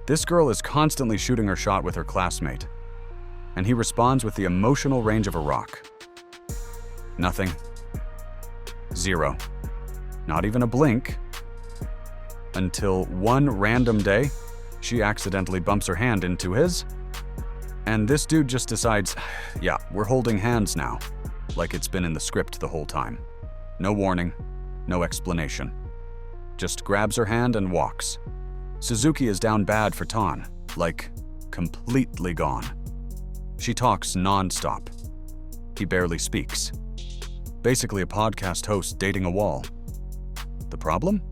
This girl is constantly shooting her shot with her classmate, and he responds with the emotional range of a rock. Nothing. Zero. Not even a blink. Until one random day, she accidentally bumps her hand into his, and this dude just decides, yeah, we're holding hands now, like it's been in the script the whole time. No warning, no explanation. Just grabs her hand and walks. Suzuki is down bad for Tan, like completely gone. She talks non-stop. He barely speaks. Basically a podcast host dating a wall. The problem?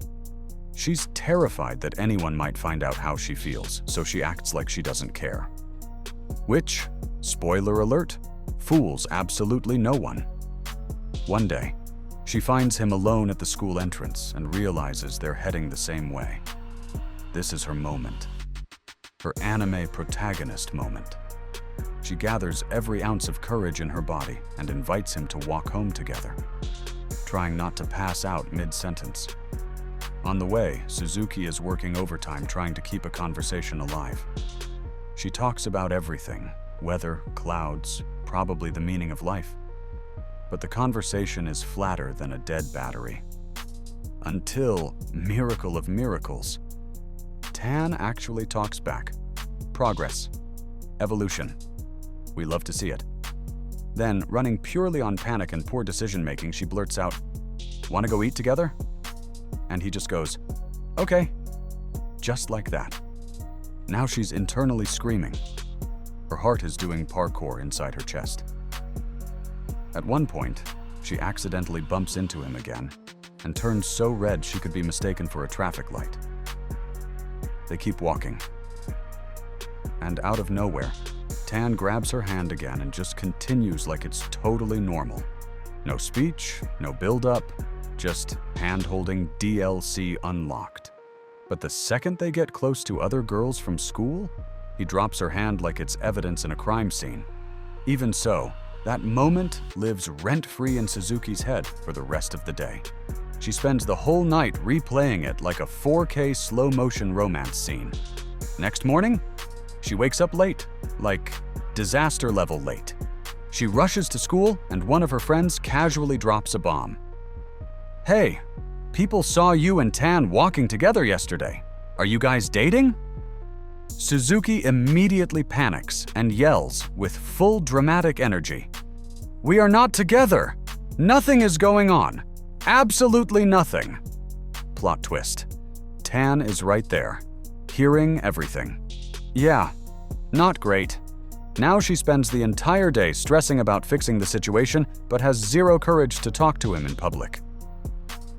She's terrified that anyone might find out how she feels, so she acts like she doesn't care. Which, spoiler alert, fools absolutely no one. One day, she finds him alone at the school entrance and realizes they're heading the same way. This is her moment. Her anime protagonist moment. She gathers every ounce of courage in her body and invites him to walk home together, trying not to pass out mid-sentence. On the way, Suzuki is working overtime trying to keep a conversation alive. She talks about everything, weather, clouds, probably the meaning of life. But the conversation is flatter than a dead battery. Until, miracle of miracles, Tan actually talks back. Progress. Evolution. We love to see it. Then, running purely on panic and poor decision-making, she blurts out, "Wanna go eat together?" And he just goes, "Okay." Just like that. Now she's internally screaming. Her heart is doing parkour inside her chest. At one point, she accidentally bumps into him again and turns so red she could be mistaken for a traffic light. They keep walking. And out of nowhere, Tan grabs her hand again and just continues like it's totally normal. No speech, no build-up, just hand-holding DLC unlocked. But the second they get close to other girls from school, he drops her hand like it's evidence in a crime scene. Even so, that moment lives rent-free in Suzuki's head for the rest of the day. She spends the whole night replaying it like a 4K slow-motion romance scene. Next morning, she wakes up late, like disaster-level late. She rushes to school and one of her friends casually drops a bomb. "Hey, people saw you and Tan walking together yesterday. Are you guys dating?" Suzuki immediately panics and yells with full dramatic energy, "We are not together! Nothing is going on! Absolutely nothing!" Plot twist. Tan is right there, hearing everything. Yeah, not great. Now she spends the entire day stressing about fixing the situation, but has zero courage to talk to him in public.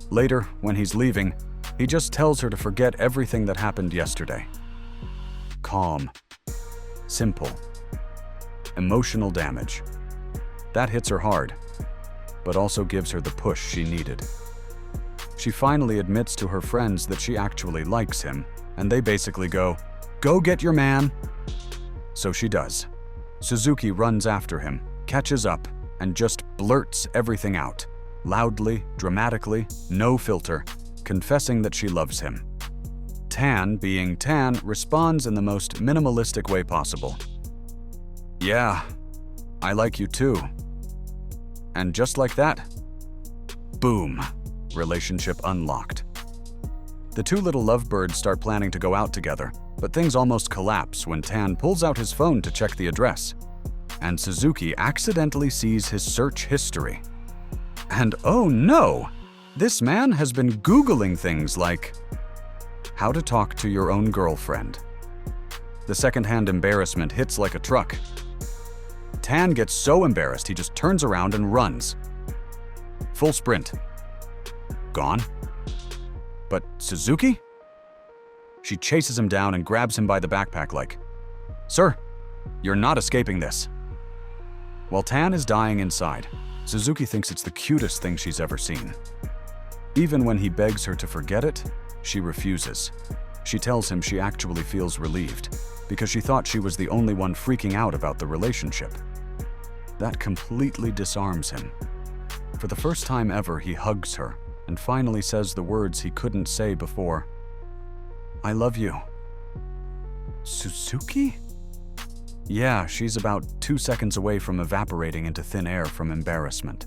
Later, when he's leaving, he just tells her to forget everything that happened yesterday. Calm. Simple. Emotional damage. That hits her hard, but also gives her the push she needed. She finally admits to her friends that she actually likes him, and they basically go, "Go get your man." So she does. Suzuki runs after him, catches up, and just blurts everything out. Loudly, dramatically, no filter, confessing that she loves him. Tan, being Tan, responds in the most minimalistic way possible. "Yeah, I like you too." And just like that, boom, relationship unlocked. The two little lovebirds start planning to go out together, but things almost collapse when Tan pulls out his phone to check the address, and Suzuki accidentally sees his search history. And oh no, this man has been Googling things like how to talk to your own girlfriend. The secondhand embarrassment hits like a truck. Tan gets so embarrassed he just turns around and runs. Full sprint. Gone. But Suzuki? She chases him down and grabs him by the backpack like, "Sir, you're not escaping this." While Tan is dying inside, Suzuki thinks it's the cutest thing she's ever seen. Even when he begs her to forget it, she refuses. She tells him she actually feels relieved, because she thought she was the only one freaking out about the relationship. That completely disarms him. For the first time ever, he hugs her and finally says the words he couldn't say before. "I love you." Suzuki? Yeah, she's about 2 seconds away from evaporating into thin air from embarrassment.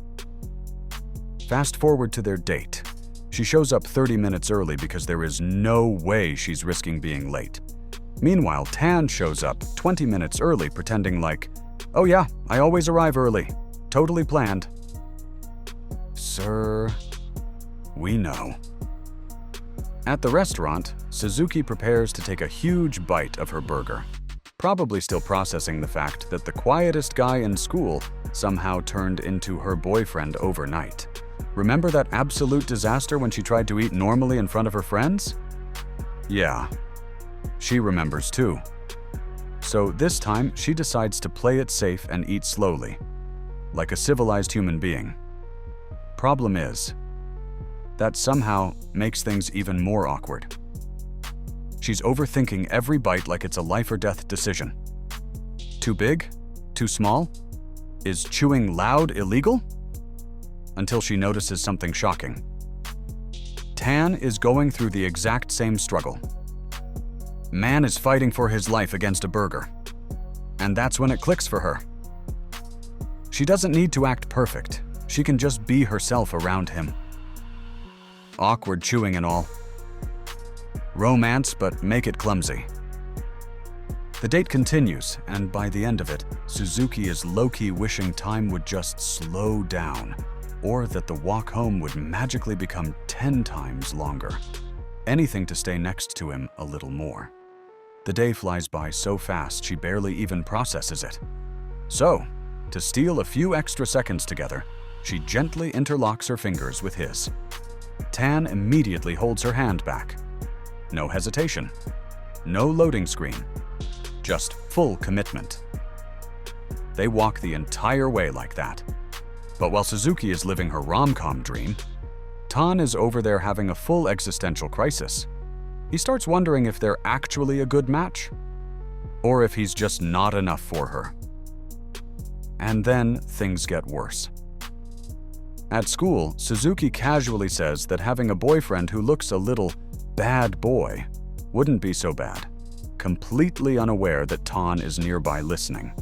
Fast forward to their date. She shows up 30 minutes early because there is no way she's risking being late. Meanwhile, Tan shows up 20 minutes early pretending like, "Oh yeah, I always arrive early. Totally planned." Sir, we know. At the restaurant, Suzuki prepares to take a huge bite of her burger, probably still processing the fact that the quietest guy in school somehow turned into her boyfriend overnight. Remember that absolute disaster when she tried to eat normally in front of her friends? Yeah, she remembers too. So this time, she decides to play it safe and eat slowly, like a civilized human being. Problem is, that somehow makes things even more awkward. She's overthinking every bite like it's a life or death decision. Too big? Too small? Is chewing loud illegal? Until she notices something shocking. Tan is going through the exact same struggle. Man is fighting for his life against a burger. And that's when it clicks for her. She doesn't need to act perfect. She can just be herself around him. Awkward chewing and all. Romance, but make it clumsy. The date continues, and by the end of it, Suzuki is low-key wishing time would just slow down, or that the walk home would magically become 10 times longer. Anything to stay next to him a little more. The day flies by so fast she barely even processes it. So, to steal a few extra seconds together, she gently interlocks her fingers with his. Tan immediately holds her hand back. No hesitation. No loading screen. Just full commitment. They walk the entire way like that. But while Suzuki is living her rom-com dream, Tan is over there having a full existential crisis. He starts wondering if they're actually a good match, or if he's just not enough for her. And then things get worse. At school, Suzuki casually says that having a boyfriend who looks a little bad boy wouldn't be so bad, completely unaware that Tan is nearby listening.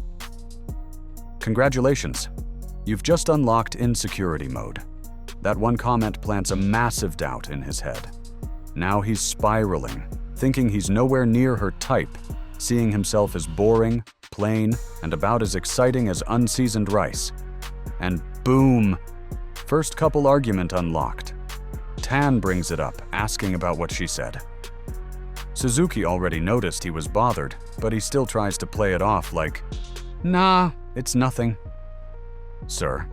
Congratulations, you've just unlocked insecurity mode. That one comment plants a massive doubt in his head. Now he's spiraling, thinking he's nowhere near her type, seeing himself as boring, plain, and about as exciting as unseasoned rice. And boom! First couple argument unlocked. Tan brings it up, asking about what she said. Suzuki already noticed he was bothered, but he still tries to play it off like, "Nah, it's nothing." Sir,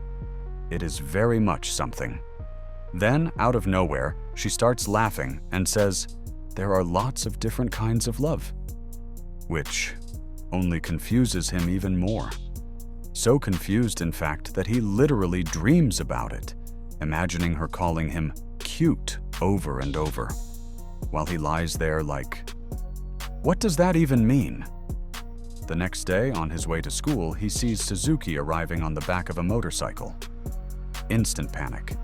it is very much something. Then, out of nowhere, she starts laughing and says, there are lots of different kinds of love. Which only confuses him even more. So confused, in fact, that he literally dreams about it, imagining her calling him cute over and over, while he lies there like, what does that even mean? The next day, on his way to school, he sees Suzuki arriving on the back of a motorcycle. Instant panic.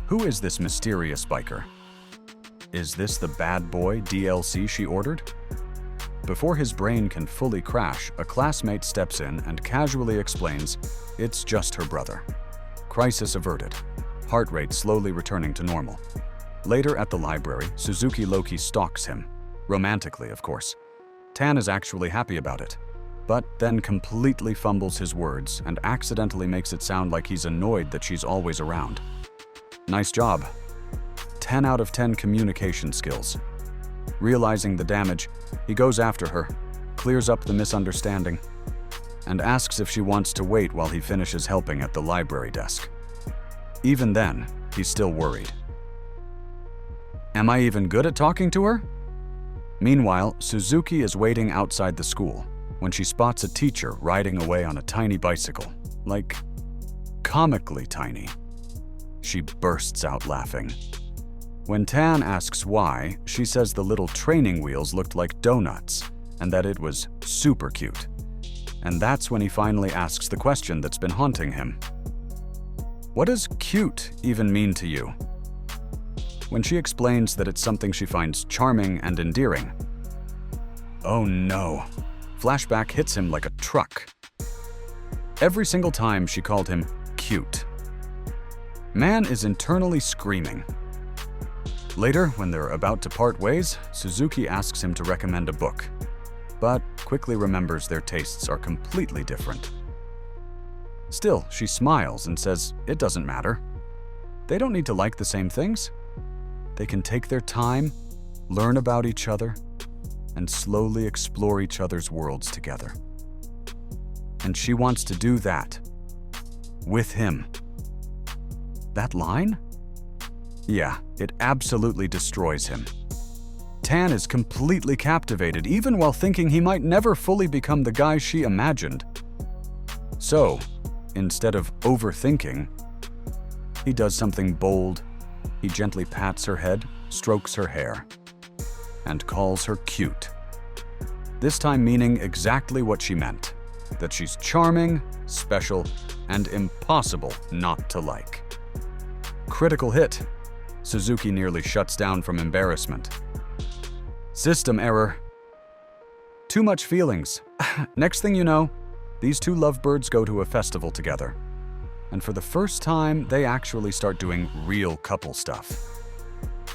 Who is this mysterious biker? Is this the bad boy DLC she ordered? Before his brain can fully crash, a classmate steps in and casually explains it's just her brother. Crisis averted. Heart rate slowly returning to normal. Later at the library, Suzuki low-key stalks him. Romantically, of course. Tan is actually happy about it, but then completely fumbles his words and accidentally makes it sound like he's annoyed that she's always around. Nice job. 10 out of 10 communication skills. Realizing the damage, he goes after her, clears up the misunderstanding, and asks if she wants to wait while he finishes helping at the library desk. Even then, he's still worried. Am I even good at talking to her? Meanwhile, Suzuki is waiting outside the school when she spots a teacher riding away on a tiny bicycle, like comically tiny. She bursts out laughing. When Tan asks why, she says the little training wheels looked like donuts and that it was super cute. And that's when he finally asks the question that's been haunting him. What does cute even mean to you? When she explains that it's something she finds charming and endearing, Oh no. Flashback hits him like a truck. Every single time she called him cute. Man is internally screaming. Later, when they're about to part ways, Suzuki asks him to recommend a book, but quickly remembers their tastes are completely different. Still, she smiles and says it doesn't matter. They don't need to like the same things. They can take their time, learn about each other, and slowly explore each other's worlds together. And she wants to do that with him. That line? Yeah, it absolutely destroys him. Tan is completely captivated, even while thinking he might never fully become the guy she imagined. So, instead of overthinking, he does something bold. He gently pats her head, strokes her hair, and calls her cute. This time meaning exactly what she meant, that she's charming, special, and impossible not to like. Critical hit. Suzuki nearly shuts down from embarrassment. System error. Too much feelings. Next thing you know, these two lovebirds go to a festival together. And for the first time, they actually start doing real couple stuff.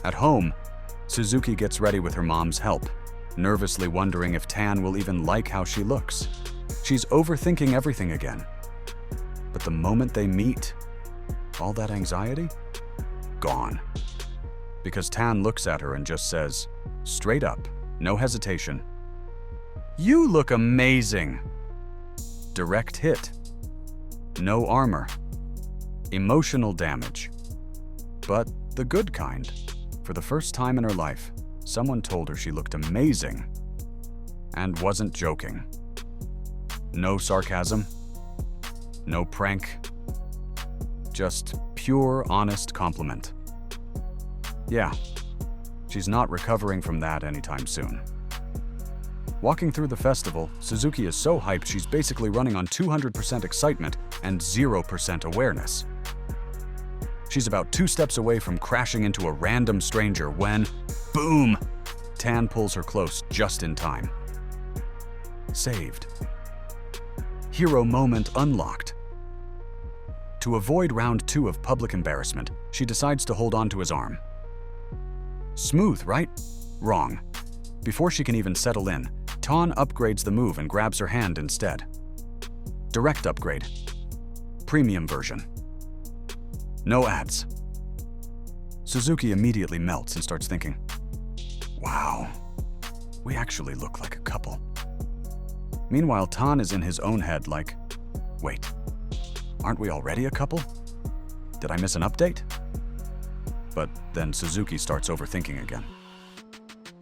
At home, Suzuki gets ready with her mom's help, nervously wondering if Tan will even like how she looks. She's overthinking everything again. But the moment they meet, all that anxiety? Gone. Because Tan looks at her and just says, straight up, no hesitation, "You look amazing." Direct hit. No armor. Emotional damage. But the good kind. For the first time in her life, someone told her she looked amazing and wasn't joking. No sarcasm. No prank. Just pure, honest compliment. Yeah, she's not recovering from that anytime soon. Walking through the festival, Suzuki is so hyped she's basically running on 200% excitement and 0% awareness. She's about 2 steps away from crashing into a random stranger when, boom, Tan pulls her close just in time. Saved. Hero moment unlocked. To avoid round 2 of public embarrassment, she decides to hold on to his arm. Smooth, right? Wrong. Before she can even settle in, Tan upgrades the move and grabs her hand instead. Direct upgrade. Premium version. No ads. Suzuki immediately melts and starts thinking, wow, we actually look like a couple. Meanwhile, Tan is in his own head like, wait, aren't we already a couple? Did I miss an update? But then Suzuki starts overthinking again.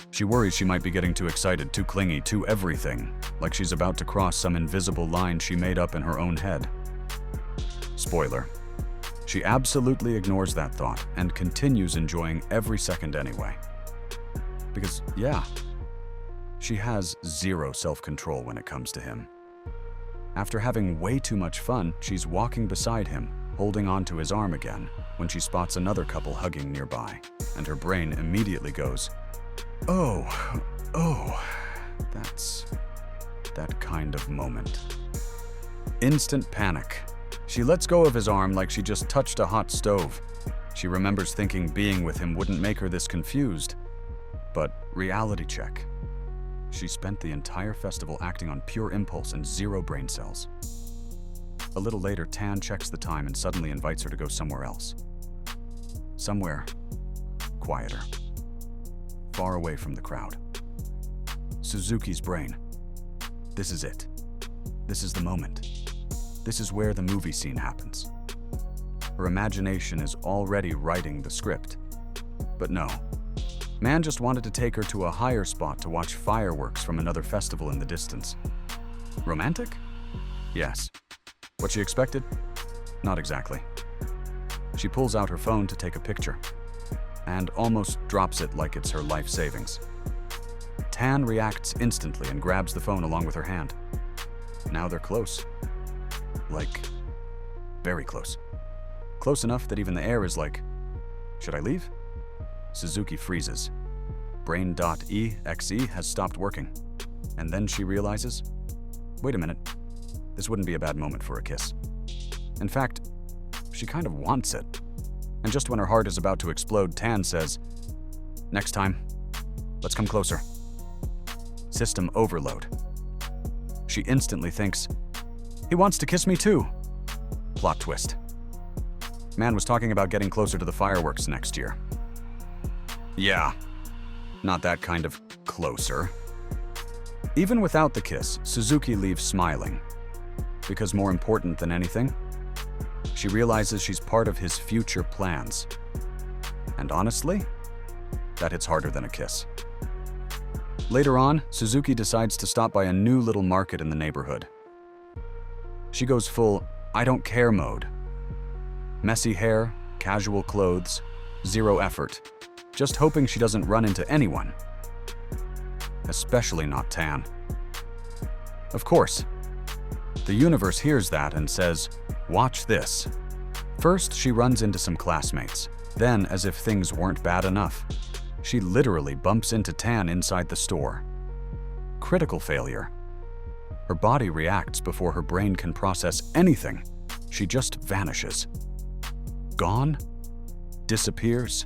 She worries she might be getting too excited, too clingy, too everything, like she's about to cross some invisible line she made up in her own head. Spoiler. She absolutely ignores that thought and continues enjoying every second anyway. Because, yeah, she has 0 self-control when it comes to him. After having way too much fun, she's walking beside him, holding onto his arm again, when she spots another couple hugging nearby, and her brain immediately goes, oh, that's that kind of moment. Instant panic. She lets go of his arm like she just touched a hot stove. She remembers thinking being with him wouldn't make her this confused. But reality check. She spent the entire festival acting on pure impulse and 0 brain cells. A little later, Tan checks the time and suddenly invites her to go somewhere else. Somewhere quieter. Far away from the crowd. Suzuki's brain. This is it. This is the moment. This is where the movie scene happens. Her imagination is already writing the script. But no. Man just wanted to take her to a higher spot to watch fireworks from another festival in the distance. Romantic? Yes. What she expected? Not exactly. She pulls out her phone to take a picture, and almost drops it like it's her life savings. Tan reacts instantly and grabs the phone along with her hand. Now they're close. Like, very close. Close enough that even the air is like, should I leave? Suzuki freezes. Brain.exe has stopped working. And then she realizes, wait a minute, this wouldn't be a bad moment for a kiss. In fact, she kind of wants it. And just when her heart is about to explode, Tan says, next time, let's come closer. System overload. She instantly thinks, he wants to kiss me too. Plot twist. Man was talking about getting closer to the fireworks next year. Yeah, not that kind of closer. Even without the kiss, Suzuki leaves smiling. Because more important than anything, she realizes she's part of his future plans. And honestly, that hits harder than a kiss. Later on, Suzuki decides to stop by a new little market in the neighborhood. She goes full I don't care mode. Messy hair, casual clothes, zero effort, just hoping she doesn't run into anyone. Especially not Tan. Of course, the universe hears that and says, watch this. First, she runs into some classmates. Then, as if things weren't bad enough, she literally bumps into Tan inside the store. Critical failure. Her body reacts before her brain can process anything. She just vanishes. Gone? Disappears?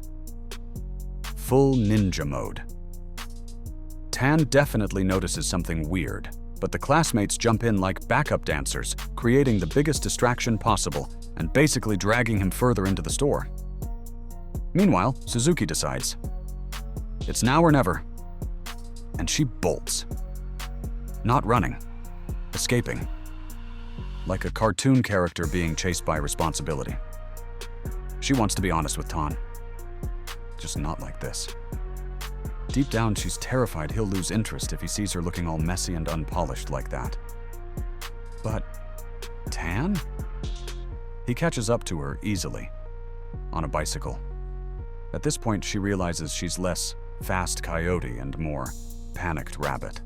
Full ninja mode. Tan definitely notices something weird, but the classmates jump in like backup dancers, creating the biggest distraction possible and basically dragging him further into the store. Meanwhile, Suzuki decides, it's now or never, and she bolts. Not running, escaping. Like a cartoon character being chased by responsibility. She wants to be honest with Tan. Just not like this. Deep down, she's terrified he'll lose interest if he sees her looking all messy and unpolished like that. But Tan? He catches up to her easily, on a bicycle. At this point, she realizes she's less fast coyote and more panicked rabbit.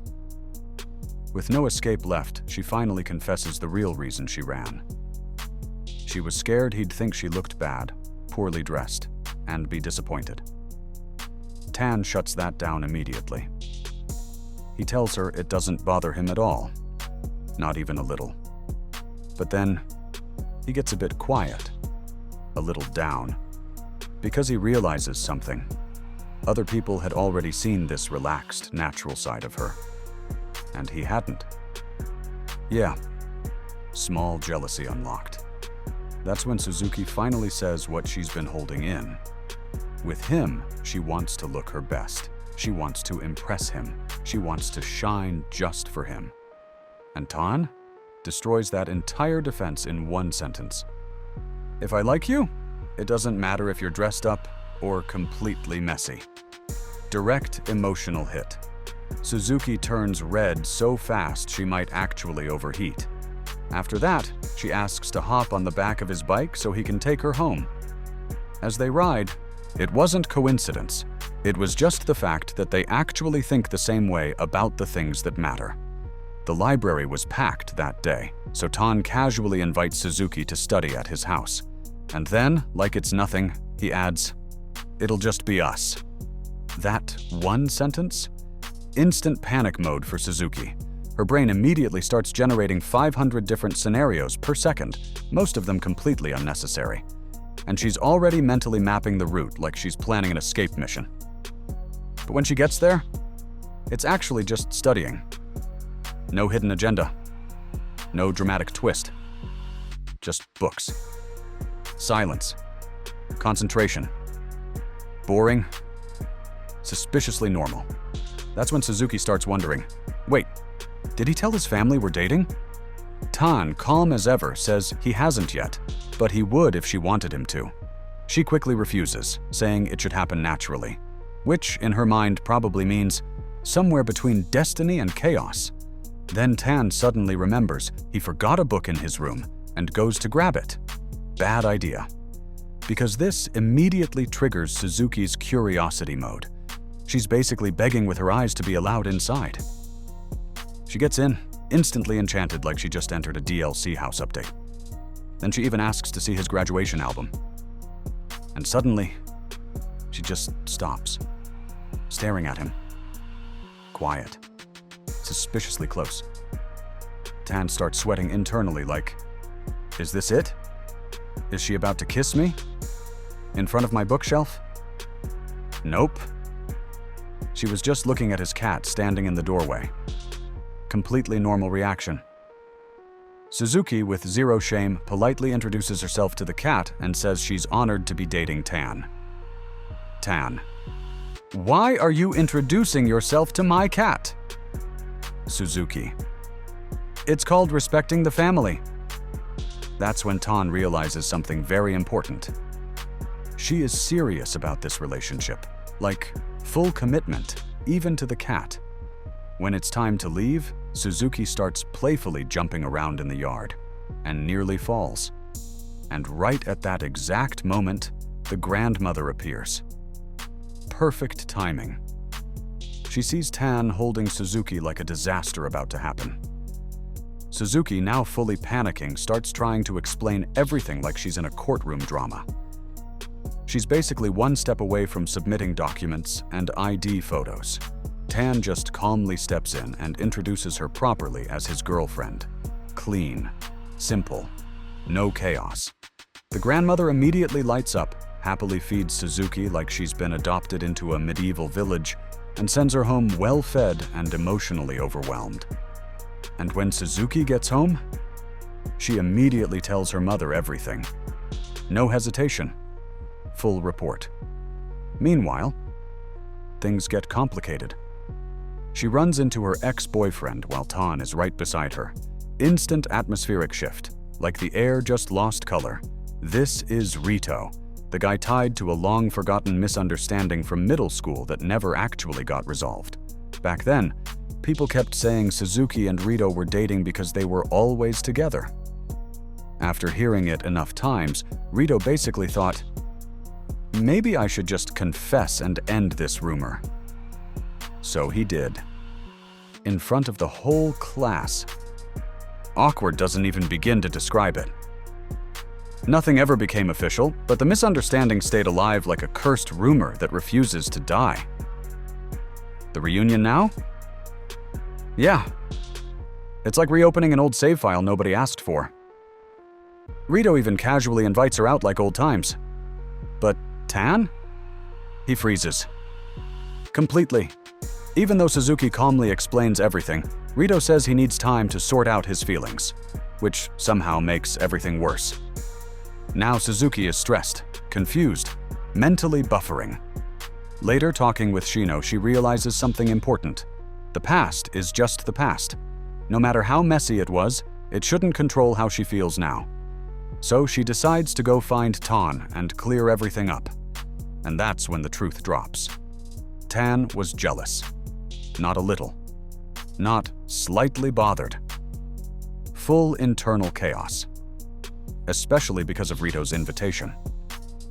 With no escape left, she finally confesses the real reason she ran. She was scared he'd think she looked bad, poorly dressed, and be disappointed. Tan shuts that down immediately. He tells her it doesn't bother him at all, not even a little. But then, he gets a bit quiet, a little down, because he realizes something. Other people had already seen this relaxed, natural side of her, and he hadn't. Yeah, small jealousy unlocked. That's when Suzuki finally says what she's been holding in. With him, she wants to look her best. She wants to impress him. She wants to shine just for him. And Tan destroys that entire defense in one sentence. If I like you, it doesn't matter if you're dressed up or completely messy. Direct emotional hit. Suzuki turns red so fast she might actually overheat. After that, she asks to hop on the back of his bike so he can take her home. As they ride, it wasn't coincidence. It was just the fact that they actually think the same way about the things that matter. The library was packed that day, so Tan casually invites Suzuki to study at his house. And then, like it's nothing, he adds, "It'll just be us." That one sentence? Instant panic mode for Suzuki. Her brain immediately starts generating 500 different scenarios per second, most of them completely unnecessary. And she's already mentally mapping the route like she's planning an escape mission. But when she gets there, it's actually just studying. No hidden agenda. No dramatic twist. Just books. Silence. Concentration. Boring. Suspiciously normal. That's when Suzuki starts wondering, wait, did he tell his family we're dating? Tan, calm as ever, says he hasn't yet, but he would if she wanted him to. She quickly refuses, saying it should happen naturally, which in her mind probably means somewhere between destiny and chaos. Then Tan suddenly remembers he forgot a book in his room and goes to grab it. Bad idea. Because this immediately triggers Suzuki's curiosity mode. She's basically begging with her eyes to be allowed inside. She gets in, instantly enchanted like she just entered a DLC house update. Then she even asks to see his graduation album. And suddenly, she just stops, staring at him. Quiet. suspiciously close. Tan starts sweating internally like, is this it? Is she about to kiss me? In front of my bookshelf? Nope. She was just looking at his cat standing in the doorway. Completely normal reaction. Suzuki, with zero shame, politely introduces herself to the cat and says she's honored to be dating Tan. Tan. Why are you introducing yourself to my cat? Suzuki. It's called respecting the family. That's when Tan realizes something very important. She is serious about this relationship, like full commitment, even to the cat. When it's time to leave, Suzuki starts playfully jumping around in the yard and nearly falls. And right at that exact moment, the grandmother appears. Perfect timing. She sees Tan holding Suzuki like a disaster about to happen. Suzuki, now fully panicking, starts trying to explain everything like she's in a courtroom drama. She's basically one step away from submitting documents and ID photos. Tan just calmly steps in and introduces her properly as his girlfriend. Clean, simple, no chaos. The grandmother immediately lights up, happily feeds Suzuki like she's been adopted into a medieval village, and sends her home well-fed and emotionally overwhelmed. And when Suzuki gets home, she immediately tells her mother everything. No hesitation. Full report. Meanwhile, things get complicated. She runs into her ex-boyfriend while Tan is right beside her. Instant atmospheric shift, like the air just lost color. This is Rito, the guy tied to a long-forgotten misunderstanding from middle school that never actually got resolved. Back then, people kept saying Suzuki and Rito were dating because they were always together. After hearing it enough times, Rito basically thought, maybe I should just confess and end this rumor. So he did. In front of the whole class. Awkward doesn't even begin to describe it. Nothing ever became official, but the misunderstanding stayed alive like a cursed rumor that refuses to die. The reunion now? Yeah. It's like reopening an old save file nobody asked for. Rito even casually invites her out like old times. But Tan? He freezes. Completely. Even though Suzuki calmly explains everything, Rito says he needs time to sort out his feelings, which somehow makes everything worse. Now Suzuki is stressed, confused, mentally buffering. Later, talking with Shino, she realizes something important. The past is just the past. No matter how messy it was, it shouldn't control how she feels now. So she decides to go find Tan and clear everything up. And that's when the truth drops. Tan was jealous. Not a little. Not slightly bothered. Full internal chaos. Especially because of Rito's invitation.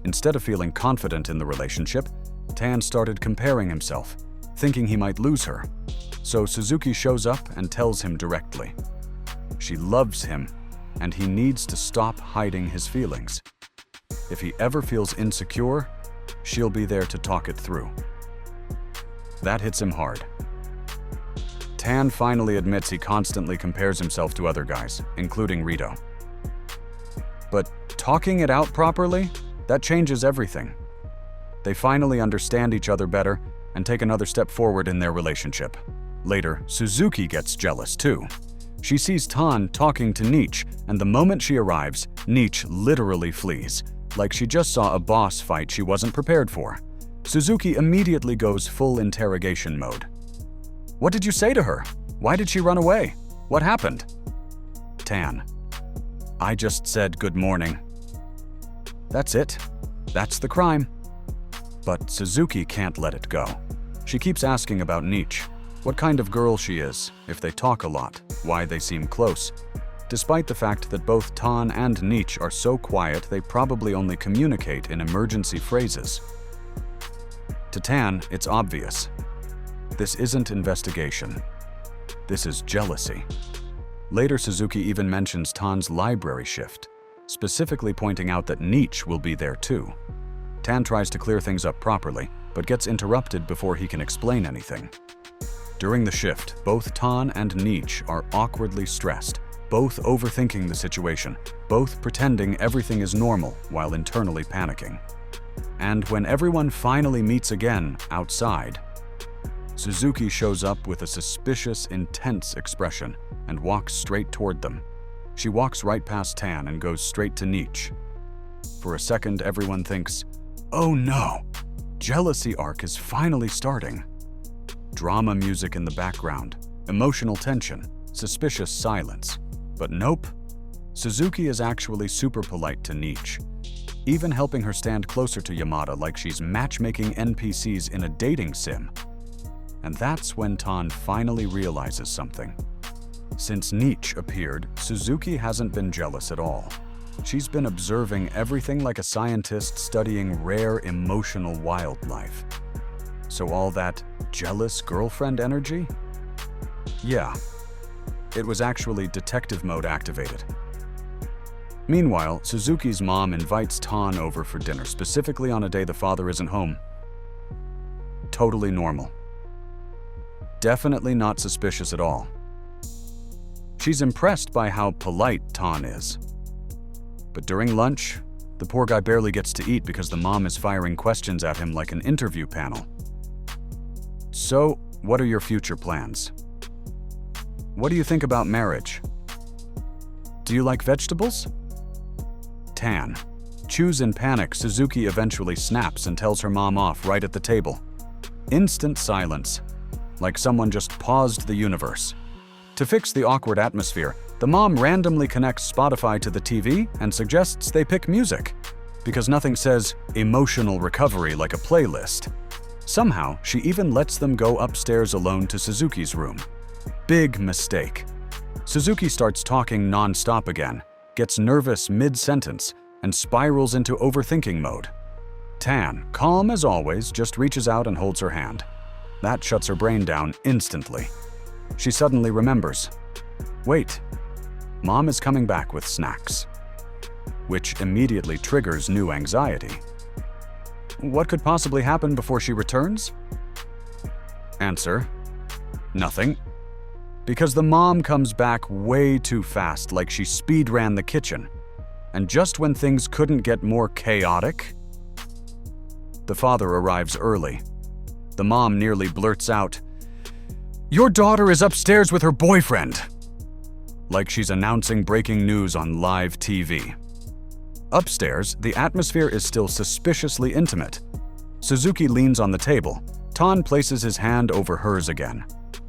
Instead of feeling confident in the relationship, Tan started comparing himself, thinking he might lose her. So Suzuki shows up and tells him directly. She loves him, and he needs to stop hiding his feelings. If he ever feels insecure, she'll be there to talk it through. That hits him hard. Tan finally admits he constantly compares himself to other guys, including Rito. But talking it out properly, that changes everything. They finally understand each other better and take another step forward in their relationship. Later, Suzuki gets jealous too. She sees Tan talking to Nietzsche, and the moment she arrives, Nietzsche literally flees, like she just saw a boss fight she wasn't prepared for. Suzuki immediately goes full interrogation mode. What did you say to her? Why did she run away? What happened? Tan. I just said good morning. That's it. That's the crime. But Suzuki can't let it go. She keeps asking about Nietzsche, what kind of girl she is, if they talk a lot, why they seem close. Despite the fact that both Tan and Nietzsche are so quiet they probably only communicate in emergency phrases. To Tan, it's obvious. This isn't investigation. This is jealousy. Later, Suzuki even mentions Tan's library shift, specifically pointing out that Nietzsche will be there too. Tan tries to clear things up properly, but gets interrupted before he can explain anything. During the shift, both Tan and Nietzsche are awkwardly stressed, both overthinking the situation, both pretending everything is normal while internally panicking. And when everyone finally meets again outside, Suzuki shows up with a suspicious, intense expression and walks straight toward them. She walks right past Tan and goes straight to Nietzsche. For a second, everyone thinks, "Oh no, jealousy arc is finally starting." Drama music in the background, emotional tension, suspicious silence. But nope, Suzuki is actually super polite to Nietzsche, even helping her stand closer to Yamada like she's matchmaking NPCs in a dating sim. And that's when Tan finally realizes something. Since Nietzsche appeared, Suzuki hasn't been jealous at all. She's been observing everything like a scientist studying rare emotional wildlife. So all that jealous girlfriend energy? Yeah, it was actually detective mode activated. Meanwhile, Suzuki's mom invites Tan over for dinner, specifically on a day the father isn't home. Totally normal. Definitely not suspicious at all. She's impressed by how polite Tan is. But during lunch, the poor guy barely gets to eat because the mom is firing questions at him like an interview panel. So, what are your future plans? What do you think about marriage? Do you like vegetables? Tan. Chews in panic, Suzuki eventually snaps and tells her mom off right at the table. Instant silence, like someone just paused the universe. To fix the awkward atmosphere, the mom randomly connects Spotify to the TV and suggests they pick music, because nothing says emotional recovery like a playlist. Somehow, she even lets them go upstairs alone to Suzuki's room. Big mistake. Suzuki starts talking non-stop again, gets nervous mid-sentence, and spirals into overthinking mode. Tan, calm as always, just reaches out and holds her hand. That shuts her brain down instantly. She suddenly remembers. Wait, mom is coming back with snacks, which immediately triggers new anxiety. What could possibly happen before she returns? Answer: nothing. Because the mom comes back way too fast, like she speed ran the kitchen. And just when things couldn't get more chaotic, the father arrives early. The mom nearly blurts out, "Your daughter is upstairs with her boyfriend," like she's announcing breaking news on live TV. Upstairs, the atmosphere is still suspiciously intimate. Suzuki leans on the table. Tan places his hand over hers again.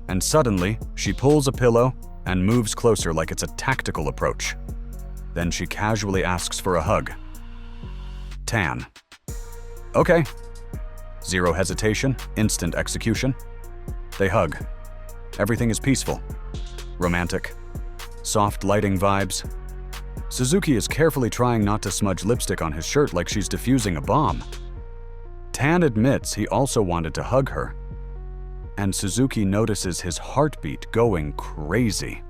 And suddenly, she pulls a pillow and moves closer like it's a tactical approach. Then she casually asks for a hug. Tan. Okay. Zero hesitation, instant execution. They hug. Everything is peaceful, romantic, soft lighting vibes. Suzuki is carefully trying not to smudge lipstick on his shirt like she's defusing a bomb. Tan admits he also wanted to hug her, and Suzuki notices his heartbeat going crazy.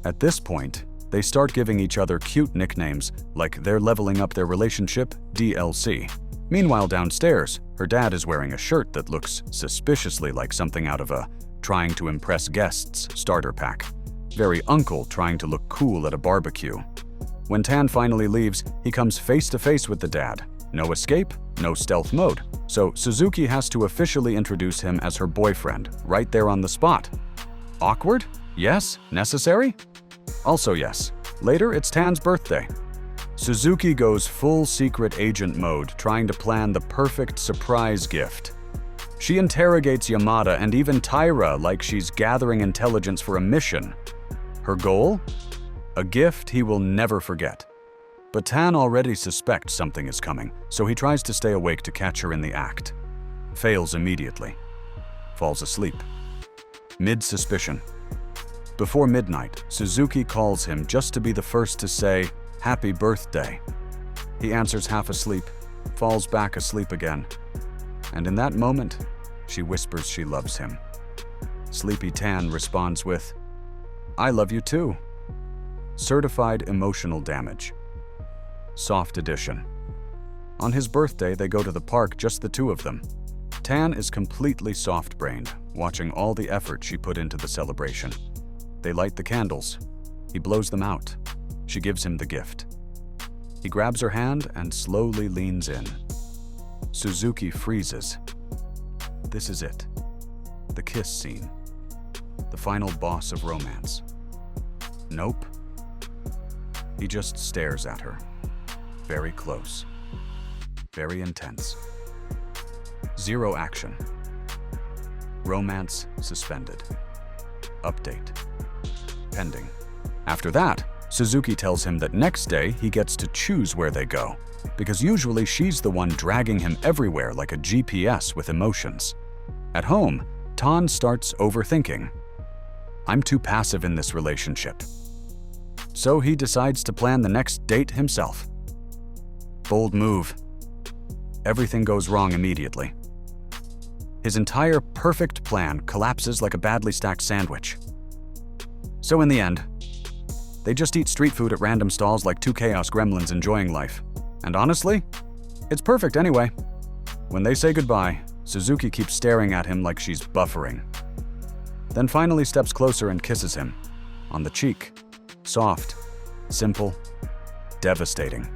At this point, they start giving each other cute nicknames like they're leveling up their relationship, DLC. Meanwhile, downstairs, her dad is wearing a shirt that looks suspiciously like something out of a trying to impress guests starter pack. Very uncle trying to look cool at a barbecue. When Tan finally leaves, he comes face to face with the dad. No escape, no stealth mode. So Suzuki has to officially introduce him as her boyfriend, right there on the spot. Awkward? Yes. Necessary? Also yes. Later, it's Tan's birthday. Suzuki goes full secret agent mode, trying to plan the perfect surprise gift. She interrogates Yamada and even Taira like she's gathering intelligence for a mission. Her goal? A gift he will never forget. But Tan already suspects something is coming, so he tries to stay awake to catch her in the act. Fails immediately. Falls asleep. Mid-suspicion. Before midnight, Suzuki calls him just to be the first to say, "Happy birthday." He answers half asleep, falls back asleep again. And in that moment, she whispers she loves him. Sleepy Tan responds with, "I love you too." Certified emotional damage. Soft edition. On his birthday, they go to the park, just the two of them. Tan is completely soft-brained, watching all the effort she put into the celebration. They light the candles. He blows them out. She gives him the gift. He grabs her hand and slowly leans in. Suzuki freezes. This is it. The kiss scene. The final boss of romance. Nope. He just stares at her. Very close. Very intense. Zero action. Romance suspended. Update. Pending. After that, Suzuki tells him that next day he gets to choose where they go, because usually she's the one dragging him everywhere like a GPS with emotions. At home, Tan starts overthinking. I'm too passive in this relationship. So he decides to plan the next date himself. Bold move. Everything goes wrong immediately. His entire perfect plan collapses like a badly stacked sandwich. So in the end, they just eat street food at random stalls like two chaos gremlins enjoying life. And honestly, it's perfect anyway. When they say goodbye, Suzuki keeps staring at him like she's buffering. Then finally steps closer and kisses him. On the cheek. Soft. Simple. Devastating.